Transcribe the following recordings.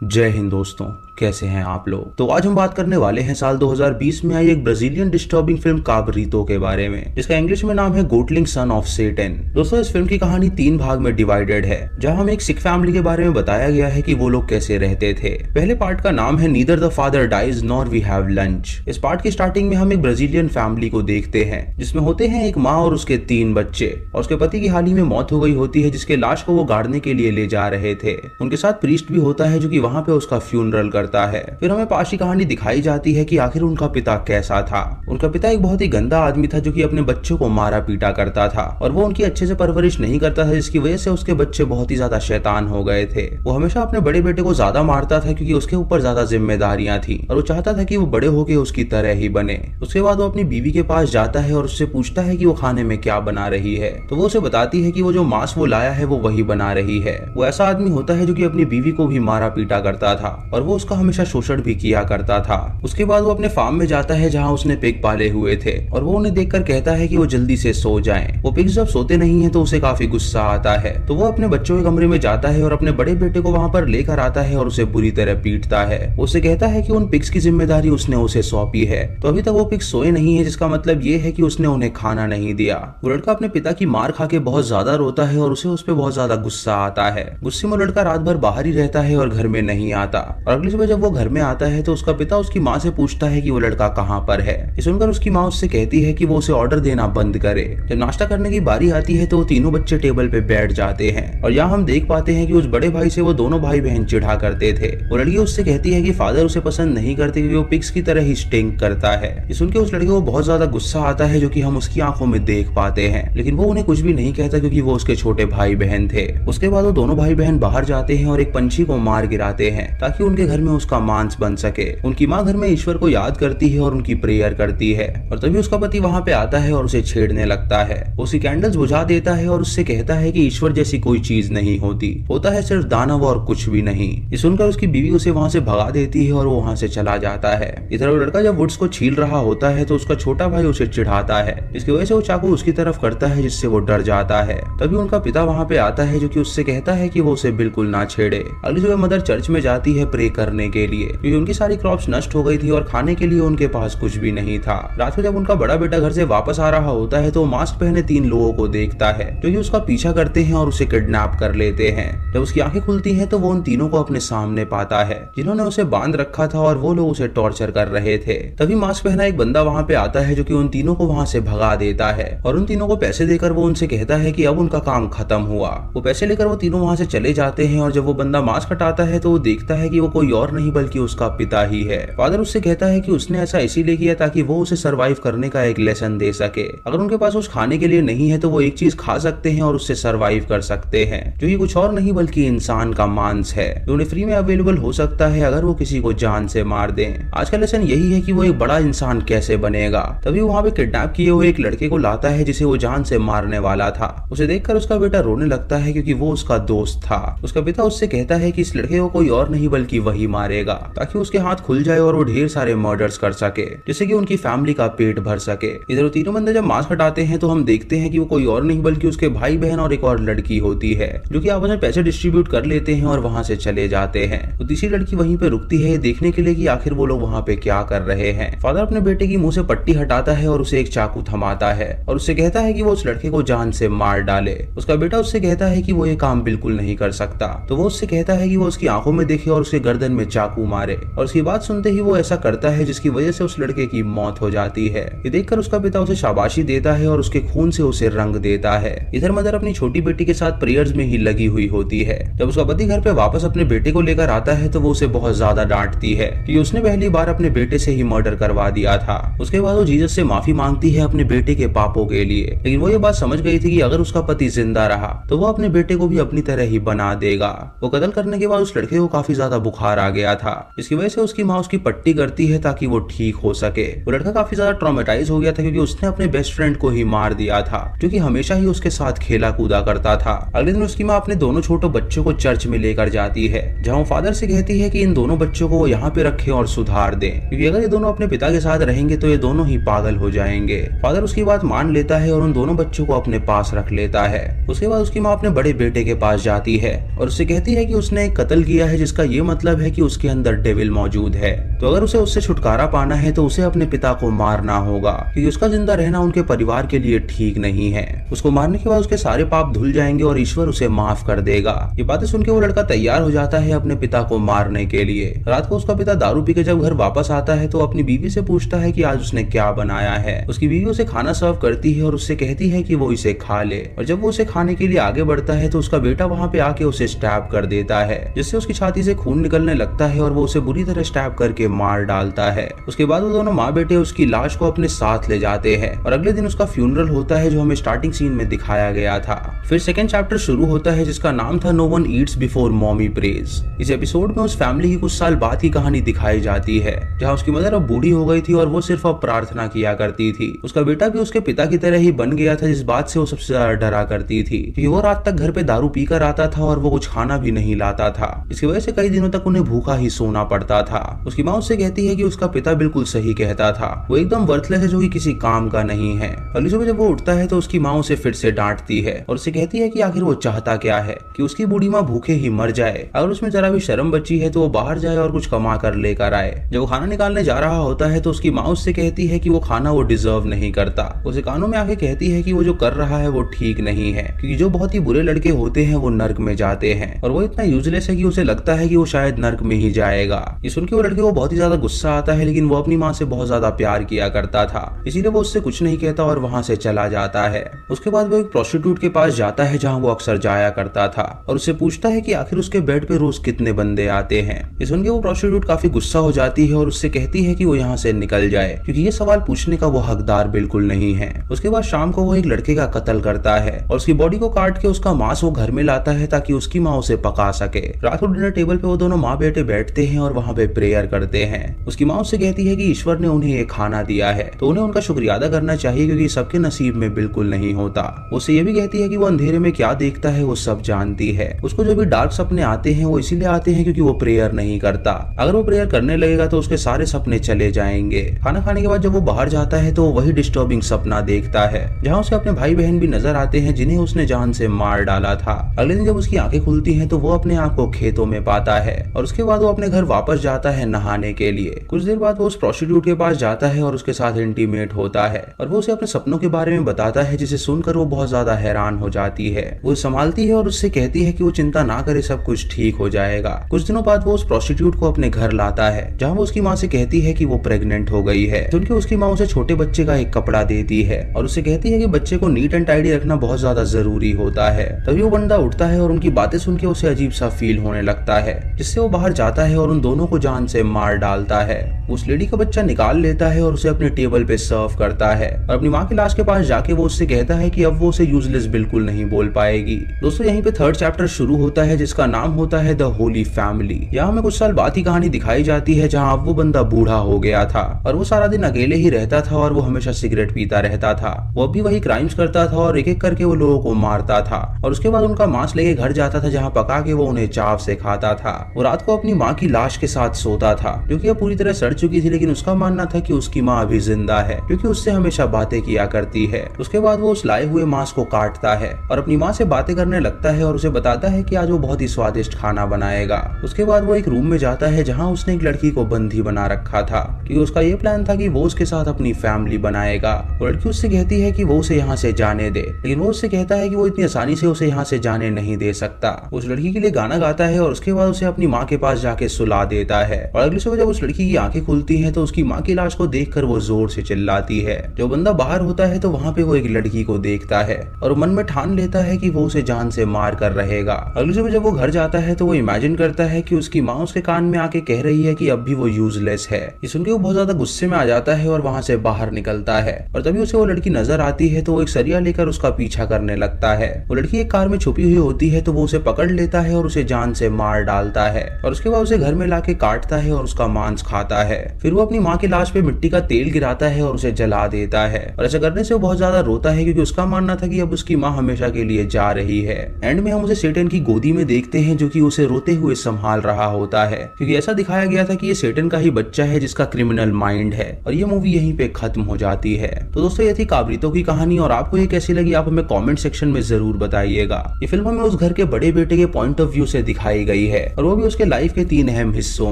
जय हिंद दोस्तों, कैसे हैं आप लोग। तो आज हम बात करने वाले हैं साल 2020 में आई एक ब्राजीलियन डिस्टर्बिंग फिल्म काबरीतो के बारे में, जिसका इंग्लिश में नाम है गोटलिंग सन ऑफ सेटन। दोस्तों, इस फिल्म की कहानी 3 भाग में डिवाइडेड है, जहां हमें एक सिख फैमिली के बारे में बताया गया है कि वो लोग कैसे रहते थे। पहले पार्ट का नाम है neither the father dies nor we have lunch. इस पार्ट की स्टार्टिंग में हम एक ब्राजीलियन फैमिली को देखते हैं, जिसमें होते हैं एक माँ और उसके 3 बच्चे, और उसके पति की हाल ही में मौत हो गई होती है, जिसके लाश को वो गाड़ने के लिए ले जा रहे थे। उनके साथ प्रीस्ट भी होता है जो कि वहाँ पे उसका फ्यूनरल करता है। फिर हमें पास की कहानी दिखाई जाती है कि आखिर उनका पिता कैसा था। उनका पिता एक बहुत ही गंदा आदमी था जो कि अपने बच्चों को मारा पीटा करता था, और वो उनकी अच्छे से परवरिश नहीं करता था, जिसकी वजह से उसके बच्चे बहुत ही ज्यादा शैतान हो गए थे। वो हमेशा अपने बड़े बेटे को ज्यादा मारता था क्योंकि उसके ऊपर ज्यादा जिम्मेदारियां थी, और वो चाहता था कि वो बड़े होकर उसकी तरह ही बने। उसके बाद वो अपनी बीवी के पास जाता है और उससे पूछता है कि वो खाने में क्या बना रही है। तो वो उसे बताती है कि वो जो मांस वो लाया है वो वही बना रही है। वो ऐसा आदमी होता है जो कि अपनी बीवी को भी मारा पीटा करता था, और वो उसका हमेशा शोषण भी किया करता था। उसके बाद वो अपने फार्म में जाता है जहाँ उसने पिग पाले हुए थे, और वो उन्हें देखकर कहता है कि वो जल्दी से सो जाएं। वो पिग्स जब सोते नहीं है तो उसे काफी गुस्सा आता है, तो वो अपने बच्चों के कमरे में जाता है और अपने बड़े बेटे को वहाँ पर लेकर आता है और उसे बुरी तरह पीटता है। उसे कहता है कि उन पिग्स की जिम्मेदारी उसने उसे सौंपी है, तो अभी तक वो पिग्स सोए नहीं है, जिसका मतलब ये है कि उसने उन्हें खाना नहीं दिया। वो लड़का अपने पिता की मार खा के बहुत ज्यादा रोता है और उसे उस पर बहुत ज्यादा गुस्सा आता है। गुस्से में लड़का रात भर बाहर ही रहता है और घर में नहीं आता, और अगली सुबह जब वो घर में आता है तो उसका पिता उसकी माँ से पूछता है कि वो लड़का कहाँ पर है। ये सुनकर उसकी माँ उससे कहती है कि वो उसे ऑर्डर देना बंद करे। जब नाश्ता करने की बारी आती है तो वो तीनों बच्चे टेबल पे बैठ जाते हैं, और यहाँ हम देख पाते हैं कि उस बड़े भाई से वो दोनों भाई बहन चिढ़ा करते थे। वो लड़की उससे कहती है कि फादर उसे पसंद नहीं करते क्योंकि वो पिग्स की तरह ही स्टिंक करता है। ये सुनकर उस लड़के को बहुत ज्यादा गुस्सा आता है, जो कि हम उसकी आंखों में देख पाते हैं, लेकिन वो उन्हें कुछ भी नहीं कहता क्योंकि वो उसके छोटे भाई बहन थे। उसके बाद वो दोनों भाई बहन बाहर जाते हैं और एक पंछी को मार गिराते हैं ताकि उनके घर में उसका मांस बन सके। उनकी माँ घर में ईश्वर को याद करती है और उनकी प्रेयर करती है, और तभी उसका पति वहाँ पे आता है और उसे छेड़ने लगता है। उसी कैंडल्स बुझा देता है और उससे कहता है कि ईश्वर जैसी कोई चीज नहीं होती, होता है सिर्फ दानव और कुछ भी नहीं। ये सुनकर उसकी बीवी उसे वहाँ से भगा देती है और वो वहाँ से चला जाता है। इधर वो लड़का जब वुड्स को छील रहा होता है तो उसका छोटा भाई उसे चिढ़ाता है, जिसकी वजह से वो चाकू उसकी तरफ करता है, जिससे वो डर जाता है। तभी उनका पिता वहाँ पे आता है जो कि उससे कहता है कि वो उसे बिल्कुल ना छेड़े। अगली सुबह मदर चर्च में जाती है प्रे करने के लिए, क्योंकि उनकी सारी क्रॉप्स नष्ट हो गई थी और खाने के लिए उनके पास कुछ भी नहीं था। रात को जब उनका बड़ा बेटा घर से वापस आ रहा होता है तो मास्क पहने 3 लोगों को देखता है जो कि उसका पीछा करते हैं और उसे किडनैप कर लेते हैं। जब उसकी आंखें खुलती हैं तो वो उन तीनों को अपने सामने पाता है जिन्होंने उसे बांध रखा था, और वो लोग उसे टॉर्चर कर रहे थे। तभी मास्क पहना एक बंदा वहाँ पे आता है जो कि उन तीनों को वहाँ से भगा देता है, और उन तीनों को पैसे देकर वो उनसे कहता है कि अब उनका काम खत्म हुआ। वो पैसे लेकर वो तीनों वहाँ से चले जाते हैं, और जब वो बंदा मास्क हटाता है तो वो देखता है कि वो कोई और नहीं बल्कि उसका पिता ही है। फादर उससे कहता है कि उसने ऐसा इसीलिए किया ताकि वो उसे सरवाइव करने का एक लेसन दे सके। अगर उनके पास कुछ खाने के लिए नहीं है तो वो एक चीज खा सकते हैं और उससे सरवाइव कर सकते हैं, जो कि कुछ और नहीं बल्कि इंसान का मांस है, जो उन्हें फ्री में अवेलेबल हो सकता है अगर वो किसी को जान से मार दें। आज का लेसन यही है कि वो एक बड़ा इंसान कैसे बनेगा। तभी वहाँ पे किडनैप किए हुए एक लड़के को लाता है जिसे वो जान से मारने वाला था। उसे देखकर उसका बेटा रोने लगता है क्योंकि वो उसका दोस्त था। उसका पिता उससे कहता है कि इस लड़के को कोई और नहीं बल्कि वही मारेगा, ताकि उसके हाथ खुल जाए और वो ढेर सारे मर्डर्स कर सके, जिससे कि उनकी फैमिली का पेट भर सके। इधर वो तीनों बंदे जब मास्क हटाते हैं तो हम देखते हैं कि वो कोई और नहीं बल्कि उसके भाई बहन और एक और लड़की होती है, जो कि आपस में पैसे डिस्ट्रीब्यूट कर लेते हैं और वहाँ से चले जाते हैं। तो तीसरी लड़की वहीं पे रुकती है देखने के लिए कि आखिर वो लोग वहाँ पे क्या कर रहे हैं। फादर अपने बेटे की मुंह से पट्टी हटाता है और उसे एक चाकू थमाता है और उससे कहता है कि वो उस लड़के को जान से मार डाले। उसका बेटा उससे कहता है कि वो ये काम बिल्कुल नहीं कर सकता, तो वो उससे कहता है कि वो उसकी आंखों में देखे और उसके गर्दन में चाकू मारे, और उसकी बात सुनते ही वो ऐसा करता है, जिसकी वजह से उस लड़के की मौत हो जाती है। ये देखकर उसका पिता उसे शाबाशी देता है और उसके खून से उसे रंग देता है। इधर मदर अपनी छोटी बेटी के साथ प्रेयर्स में ही लगी हुई होती है। जब उसका पति घर पे वापस अपने बेटे को लेकर आता है तो वो उसे बहुत ज्यादा डांटती है कि उसने पहली बार अपने बेटे से ही मर्डर करवा दिया था। उसके बाद वो जीसस से माफी मांगती है अपने बेटे के पापों के लिए, लेकिन वो ये बात समझ गई थी कि अगर उसका पति जिंदा रहा तो वो अपने बेटे को भी अपनी तरह ही बना देगा। वो कत्ल करने के बाद उस लड़के को काफी ज्यादा बुखार आ गया था, जिसकी वजह से उसकी माँ उसकी पट्टी करती है ताकि वो ठीक हो सके। वो लड़का काफी ज्यादा ट्रॉमेटाइज हो गया था क्योंकि उसने अपने बेस्ट फ्रेंड को ही मार दिया था, जो कि हमेशा ही उसके साथ खेला कूदा करता था। अगले दिन उसकी माँ अपने दोनों छोटे बच्चों को चर्च में लेकर जाती है, जहाँ वो फादर से कहती है कि इन दोनों बच्चों को वो यहाँ पे रखे और सुधार दें, क्योंकि अगर ये दोनों अपने पिता के साथ रहेंगे तो ये दोनों ही पागल हो जाएंगे। फादर उसकी बात मान लेता है और उन दोनों बच्चों को अपने पास रख लेता है। उसके बाद उसकी माँ अपने बड़े बेटे के पास जाती है और उससे कहती है कि उसने एक कत्ल किया है, जिसका ये मतलब है कि उसके अंदर डेविल मौजूद है। तो अगर उसे उससे छुटकारा पाना है तो उसे अपने पिता को मारना होगा, क्योंकि उसका जिंदा रहना उनके परिवार के लिए ठीक नहीं है। उसको मारने के बाद उसके सारे पाप धुल जाएंगे और ईश्वर उसे माफ कर देगा। ये बातें सुन के वो लड़का तैयार हो जाता है अपने पिता को मारने के लिए। रात को उसका पिता दारू पी के जब घर वापस आता है तो अपनी बीवी से पूछता है कि आज उसने क्या बनाया है। उसकी बीवी उसे खाना सर्व करती है और उससे कहती है कि वो इसे खा ले। और जब वो उसे खाने के लिए आगे बढ़ता है तो उसका बेटा वहाँ पे आके उसे स्टैब कर देता है, जिससे उसकी छाती से खून निकलने लगता है और वो उसे बुरी तरह स्टैब करके मार डालता है। उसके बाद वो दोनों माँ बेटे उसकी लाश को अपने साथ ले जाते हैं और अगले दिन उसका फ्यूनरल होता है, जो हमें स्टार्टिंग सीन में दिखाया गया था। फिर सेकंड चैप्टर शुरू होता है जिसका नाम था no one eats before mommy prays. इस एपिसोड में उस फैमिली की कुछ साल बाद की कहानी दिखाई जाती है, जहाँ उसकी मदर अब बूढ़ी हो गई थी और वो सिर्फ अब प्रार्थना किया करती थी। उसका बेटा भी उसके पिता की तरह ही बन गया था, जिस बात से वो सबसे ज्यादा डरा करती थी, क्योंकि वो रात तक घर पे दारू पीकर आता था और वो कुछ खाना भी नहीं लाता था। इसकी वजह से कई दिनों तक उन्हें भूखा ही सोना पड़ता था। उसकी माँ उससे कहती है कि उसका पिता बिल्कुल सही कहता था, वो एकदम वर्थलेस है जो कि किसी काम का नहीं है। अगली सुबह जब वो उठता है तो उसकी माँ उसे फिर से डांटती है और उसे कहती है कि आखिर वो चाहता क्या है, कि उसकी बूढ़ी माँ भूखे ही मर जाए। अगर उसमें जरा भी शर्म बची है तो वो बाहर जाए और कुछ कमा कर लेकर आए। जब वो खाना निकालने जा रहा होता है तो उसकी माँ उससे कहती है कि वो खाना वो डिजर्व नहीं करता। उसे कानों में आके कहती है कि वो जो कर रहा है वो ठीक नहीं है, क्योंकि जो बहुत ही बुरे लड़के होते हैं वो नर्क में जाते हैं और वो इतना यूजलेस है कि उसे लगता है कि वो शायद नर्क में ही जाएगा। ये सुन के वो लड़के को बहुत ही ज्यादा गुस्सा आता है, लेकिन वो अपनी माँ से बहुत ज्यादा प्यार किया करता था, इसीलिए वो उससे कुछ नहीं कहता और वहाँ से चला जाता है। उसके बाद वो एक प्रोस्टिट्यूट के पास जाता है जहाँ वो अक्सर जाया करता था और उससे पूछता है कि आखिर उसके बेड पे रोज कितने बंदे आते हैं। ये सुन के वो प्रोस्टिट्यूट काफी गुस्सा हो जाती है और उससे कहती है कि वो यहाँ से निकल जाए, क्योंकि ये सवाल पूछने का वो हकदार बिल्कुल नहीं है। उसके बाद शाम को वो एक लड़के का कत्ल करता है और उसकी बॉडी को काट के उसका मांस वो घर में लाता है ताकि उसकी माँ उसे पका सके। रात को डिनर टेबल पे वो दोनों माँ बेटे बैठते हैं और वहाँ पे प्रेयर करते हैं। उसकी माँ उससे कहती है कि ईश्वर ने उन्हें ये खाना दिया है तो उन्हें उनका शुक्रिया अदा करना चाहिए, क्योंकि सबके नसीब में बिल्कुल नहीं होता। उससे ये भी कहती है कि वो अंधेरे में क्या देखता है वो सब जानती है। उसको जो भी डार्क सपने आते हैं वो इसीलिए आते हैं क्योंकि वो प्रेयर नहीं करता। अगर वो प्रेयर करने लगेगा तो उसके सारे सपने चले जाएंगे। खाना खाने के बाद जब वो बाहर जाता है तो वो वही डिस्टर्बिंग सपना देखता है, जहाँ उसे अपने भाई बहन भी नजर आते हैं जिन्हें उसने जान से मार डाला था। अगले दिन जब उसकी आंखें खुलती हैं तो वो अपने आप को खेतों में पाता है और उसके बाद वो अपने घर वापस जाता है नहाने के लिए। कुछ देर बाद वो उस प्रोस्टिट्यूट के पास जाता है और उसके साथ इंटीमेट होता है और वो उसे अपने सपनों के बारे में बताता है, जिसे सुनकर वो बहुत ज्यादा हैरान हो जाती है। वो संभालती है और उससे कहती है कि वो चिंता ना करे, सब कुछ ठीक हो जाएगा। कुछ दिनों बाद वो उस प्रोस्टिट्यूट को अपने घर लाता है, जहाँ वो उसकी माँ से कहती है कि वो प्रेग्नेंट हो गई है। सुनकर उसकी माँ उसे छोटे बच्चे का एक कपड़ा देती है और उसे कहती है कि बच्चे को नीट एंड टाइडी रखना बहुत ज्यादा जरूरी होता है। तभी वो बंदा उठता है और उनकी बातें सुन के उसे अजीब सा फील होने लगता है, जिससे वो बाहर जाता है और उन दोनों को जान से मार डालता है। उस लेडी का बच्चा निकाल लेता है और उसे अपने टेबल पे सर्व करता है और अपनी माँ की लाश के पास जाके वो उससे कहता है कि अब वो उसे यूजलेस बिल्कुल नहीं बोल पाएगी। दोस्तों यहीं पे थर्ड चैप्टर शुरू होता है जिसका नाम होता है द होली फैमिली। यहाँ हमें कुछ साल बाद की कहानी दिखाई जाती है, जहाँ अब वो बंदा बूढ़ा हो गया था और वो सारा दिन अकेले ही रहता था और वो हमेशा सिगरेट पीता रहता था। वो अब भी वही क्राइम्स करता था और एक एक करके वो लोगों को मारता था और उसके बाद उनका मांस लेके घर जाता था, जहाँ पका के वो उन्हें चाव से खाता था। वो रात को अपनी माँ की लाश के साथ सोता था, क्योंकि अब पूरी तरह सड़ चुकी थी, लेकिन उसका मानना था कि उसकी माँ अभी जिंदा है, क्योंकि उससे हमेशा बातें किया करती है। उसके बाद वो उस लाए हुए मांस को काटता है और अपनी माँ से बातें करने लगता है और उसे बताता है कि आज वो बहुत ही स्वादिष्ट खाना बनाएगा। उसके बाद वो एक रूम में जाता है जहाँ उसने एक लड़की को बंदी बना रखा था, क्योंकि उसका ये प्लान था कि वो उसके साथ अपनी फैमिली बनाएगा। वो लड़की उससे कहती है कि वो उसे यहाँ से जाने दे, लेकिन वो उससे कहता है कि वो इतनी आसानी से उसे यहाँ से जाने नहीं दे सकता। उस लड़की के लिए गाना गाता है और उसके बाद उसे अपनी माँ के पास जाके सुला देता है और अगली सुबह जब उस लड़की की आंखें खुलती हैं तो उसकी माँ की लाश को देखकर वो जोर से चिल्लाती है। जब बंदा बाहर होता है तो वहाँ पे वो एक लड़की को देखता है और मन में ठान लेता है कि वो उसे जान से मार कर रहेगा। अगली सुबह जब वो घर जाता है तो वो इमेजिन करता है कि उसकी माँ उसके कान में आके कह रही है कि अब भी वो यूजलेस है। ये सुनकर वो बहुत ज्यादा गुस्से में आ जाता है और वहाँ से बाहर निकलता है और तभी उसे वो लड़की नजर आती है तो वो एक सरिया लेकर उसका पीछा करने लगता है। वो लड़की एक कार में छुपी हुई होती है तो वो उसे पकड़ लेता है और उसे जान से मार डालता है और उसके बाद उसे घर में लाके काटता है और उसका मांस खाता है। है। फिर वो अपनी माँ की लाश पे मिट्टी का तेल गिराता है और उसे जला देता है, और ऐसा करने से वो बहुत ज्यादा रोता है क्योंकि उसका मानना था कि अब उसकी माँ हमेशा के लिए जा रही है। एंड में हम उसे सेटन की गोदी में देखते हैं जो कि उसे रोते हुए संभाल रहा होता है, क्योंकि ऐसा दिखाया गया था कि ये सेटन का ही बच्चा है जिसका क्रिमिनल माइंड है। और ये मूवी यहीं पे खत्म हो जाती है। तो दोस्तों ये थी काबरीतो की कहानी, और आपको ये कैसी लगी आप हमें कमेंट सेक्शन में जरूर बताइएगा। ये फिल्म हमें उस घर के बड़े बेटे के पॉइंट ऑफ व्यू से दिखाई गई है, और वो भी उसके लाइफ के 3 अहम हिस्सों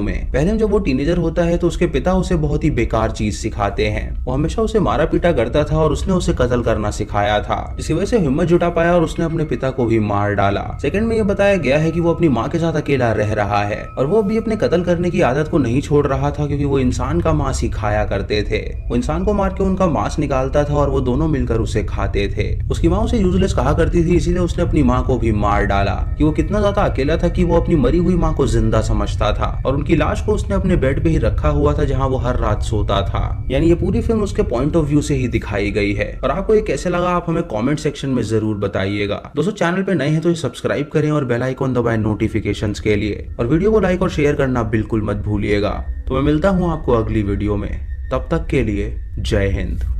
में। पहले जब वो टीनेजर होता है तो उसके पिता उसे बहुत ही बेकार चीज सिखाते हैं। वो हमेशा उसे मारा पीटा करता था और उसने उसे कत्ल करना सिखाया था, जिसकी वजह से हिम्मत जुटा पाया और उसने अपने पिता को भी मार डाला। सेकंड में ये बताया गया है कि वो अपनी माँ के साथ अकेला रह रहा है, और वो भी अपने कत्ल करने की आदत को नहीं छोड़ रहा था, क्योंकि वो इंसान का मांस ही खाया करते थे। वो इंसान को मार के उनका मांस निकालता था और वो दोनों मिलकर उसे खाते थे। उसकी माँ उसे यूजलेस कहा करती थी, इसीलिए उसने अपनी माँ को भी मार डाला। कि वो कितना ज्यादा अकेला था कि वो अपनी मरी हुई माँ को जिंदा समझता था, और उनकी लाश को उसने अपने बेड पे ही रखा हुआ था जहाँ वो हर रात सोता था। यानी ये पूरी फिल्म उसके पॉइंट ऑफ व्यू से ही दिखाई गई है। और आपको ये कैसे लगा आप हमें कमेंट सेक्शन में जरूर बताइएगा। दोस्तों चैनल पे नए हैं तो सब्सक्राइब करें और बेल आइकन दबाएं नोटिफिकेशंस के लिए, और वीडियो को लाइक और शेयर करना बिल्कुल मत भूलिएगा। तो मैं मिलता हूँ आपको अगली वीडियो में, तब तक के लिए जय हिंद।